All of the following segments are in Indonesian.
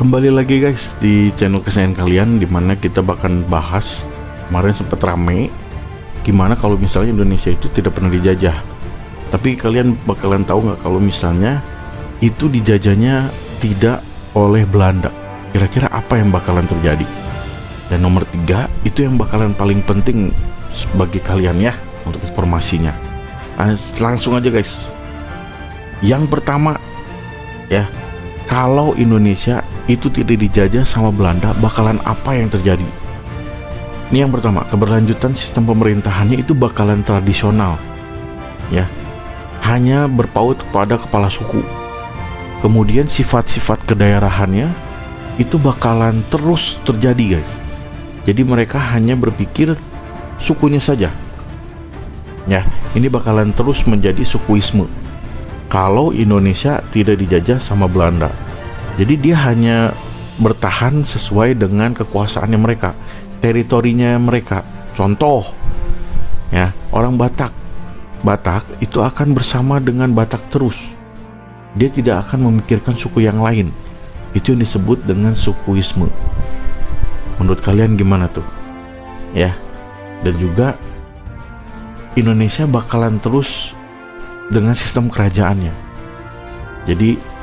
Kembali lagi guys di channel kesayangan kalian, dimana kita bakal bahas kemarin sempat rame gimana kalau misalnya Indonesia itu tidak pernah dijajah. Tapi kalian bakalan tahu nggak kalau misalnya itu dijajahnya tidak oleh Belanda, kira-kira apa yang bakalan terjadi? Dan nomor 3 itu yang bakalan paling penting bagi kalian ya untuk informasinya. Langsung aja guys. Yang pertama ya, kalau Indonesia itu tidak dijajah sama Belanda, bakalan apa yang terjadi? Ini yang pertama, keberlanjutan sistem pemerintahannya itu bakalan tradisional ya, hanya berpaut kepada kepala suku. Kemudian sifat-sifat kedaerahannya itu bakalan terus terjadi guys. Jadi mereka hanya berpikir sukunya saja ya, ini bakalan terus menjadi sukuisme kalau Indonesia tidak dijajah sama Belanda. Jadi dia hanya bertahan sesuai dengan kekuasaannya mereka, teritorinya mereka. Contoh ya, orang Batak itu akan bersama dengan Batak terus. Dia tidak akan memikirkan suku yang lain. Itu yang disebut dengan sukuisme. Menurut kalian gimana tuh? Ya. Dan juga Indonesia bakalan terus dengan sistem kerajaannya. Jadi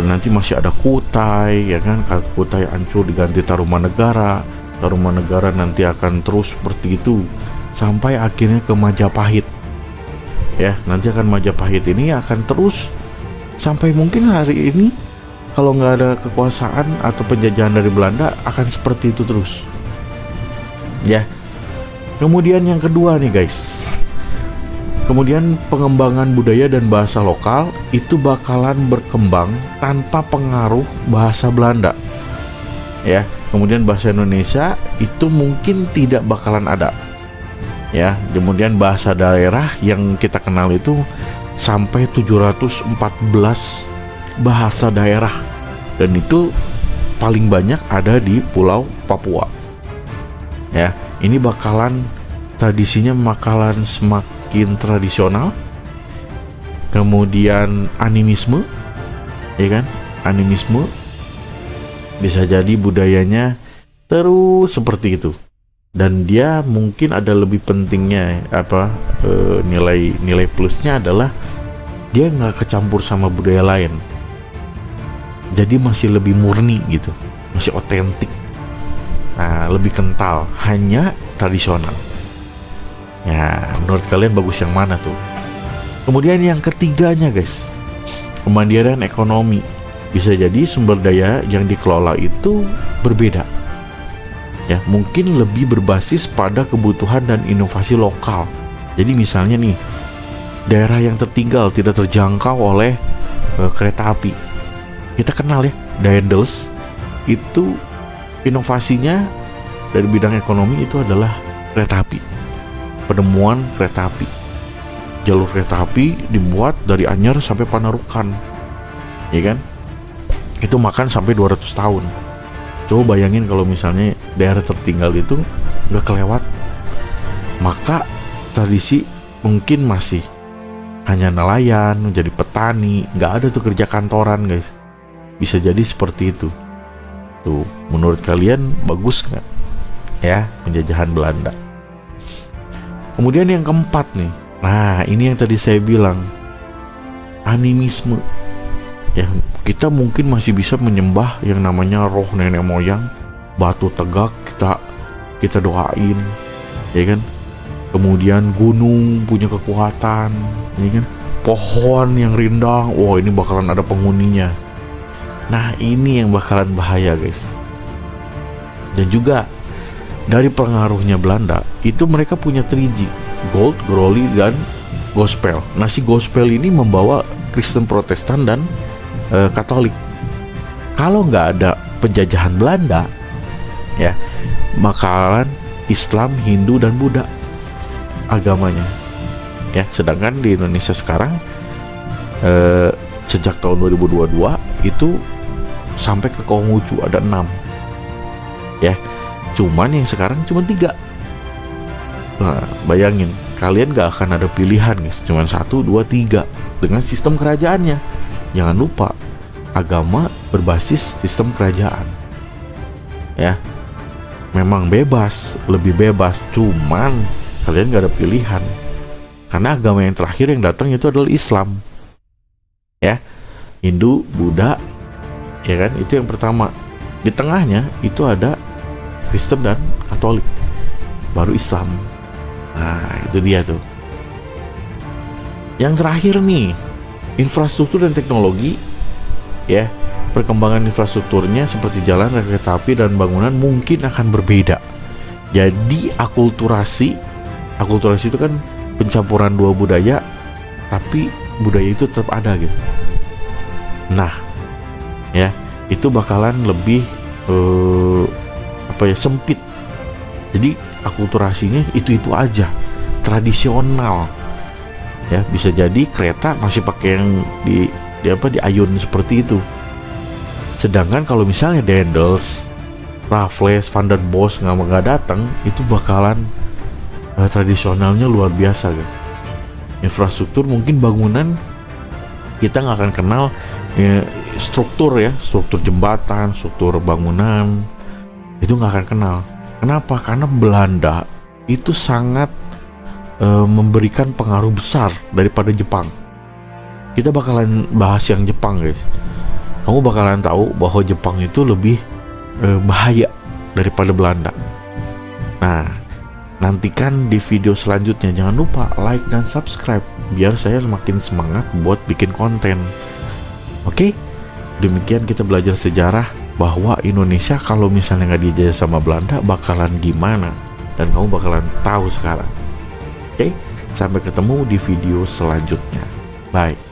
nanti masih ada Kutai ya kan, kalau Kutai hancur diganti Tarumanegara nanti akan terus seperti itu sampai akhirnya ke Majapahit ya. Nanti akan Majapahit ini akan terus sampai mungkin hari ini kalau nggak ada kekuasaan atau penjajahan dari Belanda akan seperti itu terus ya. Kemudian yang kedua nih guys, kemudian pengembangan budaya dan bahasa lokal itu bakalan berkembang tanpa pengaruh bahasa Belanda ya. Kemudian bahasa Indonesia itu mungkin tidak bakalan ada ya. Kemudian bahasa daerah yang kita kenal itu sampai 714 bahasa daerah, dan itu paling banyak ada di Pulau Papua ya. Ini bakalan tradisinya bakalan semakin tradisional. Kemudian animisme ya kan, animisme bisa jadi budayanya terus seperti itu. Dan dia mungkin ada lebih pentingnya nilai plusnya adalah dia nggak kecampur sama budaya lain, jadi masih lebih murni gitu, masih otentik. Nah, lebih kental, hanya tradisional. Ya, menurut kalian bagus yang mana tuh? Kemudian yang ketiganya guys, kemandirian ekonomi. Bisa jadi sumber daya yang dikelola itu berbeda. Ya, mungkin lebih berbasis pada kebutuhan dan inovasi lokal. Jadi misalnya nih, daerah yang tertinggal tidak terjangkau oleh kereta api. Kita kenal ya, Daendels itu inovasinya dari bidang ekonomi itu adalah kereta api. Penemuan kereta api. Jalur kereta api dibuat dari Anyer sampai Panarukan. Ya kan? Itu makan sampai 200 tahun. Coba bayangin kalau misalnya daerah tertinggal itu nggak kelewat. Maka tradisi mungkin masih hanya nelayan, menjadi petani, nggak ada tuh kerja kantoran guys. Bisa jadi seperti itu. Tuh, menurut kalian bagus nggak ya penjajahan Belanda? Kemudian yang keempat nih, nah ini yang tadi saya bilang, animisme ya. Kita mungkin masih bisa menyembah yang namanya roh nenek moyang, batu tegak kita doain ya kan. Kemudian gunung punya kekuatan ya kan, pohon yang rindang, wah ini bakalan ada penghuninya. Nah ini yang bakalan bahaya guys. Dan juga dari pengaruhnya Belanda itu mereka punya 3G, Gold, Groli, dan Gospel. Nah si Gospel ini membawa Kristen Protestan dan Katolik. Kalau nggak ada penjajahan Belanda ya, bakalan Islam, Hindu, dan Buddha agamanya ya. Sedangkan di Indonesia sekarang sejak tahun 2022 itu sampai ke Konghucu ada 6 ya. Cuman yang sekarang cuma 3. Nah, bayangin kalian gak akan ada pilihan guys, cuma 1, 2, 3 dengan sistem kerajaannya. Jangan lupa agama berbasis sistem kerajaan. Ya, memang bebas, lebih bebas, cuman kalian gak ada pilihan. Karena agama yang terakhir yang datang itu adalah Islam. Ya, Hindu, Buddha, ya kan, itu yang pertama. Di tengahnya itu ada Kristen dan Katolik, baru Islam. Nah, itu dia tuh. Yang terakhir nih, infrastruktur dan teknologi. Ya, perkembangan infrastrukturnya seperti jalan, kereta api, dan bangunan mungkin akan berbeda. Jadi akulturasi itu kan pencampuran dua budaya, tapi budaya itu tetap ada gitu. Nah, ya, itu bakalan lebih sempit. Jadi akulturasinya itu aja, tradisional. Ya, bisa jadi kereta masih pakai yang di ayun seperti itu. Sedangkan kalau misalnya Daendels, Raffles, Van der Bos nggak datang, itu bakalan tradisionalnya luar biasa guys. Infrastruktur mungkin bangunan kita nggak akan kenal, struktur jembatan, struktur bangunan itu nggak akan kenal. Kenapa? Karena Belanda itu sangat memberikan pengaruh besar daripada Jepang. Kita bakalan bahas yang Jepang guys. Kamu bakalan tahu bahwa Jepang itu lebih bahaya daripada Belanda. Nah, nantikan di video selanjutnya. Jangan lupa like dan subscribe biar saya semakin semangat buat bikin konten. Oke? Demikian kita belajar sejarah bahwa Indonesia kalau misalnya nggak dijajah sama Belanda bakalan gimana, dan kamu bakalan tahu sekarang. Oke? Sampai ketemu di video selanjutnya. Bye.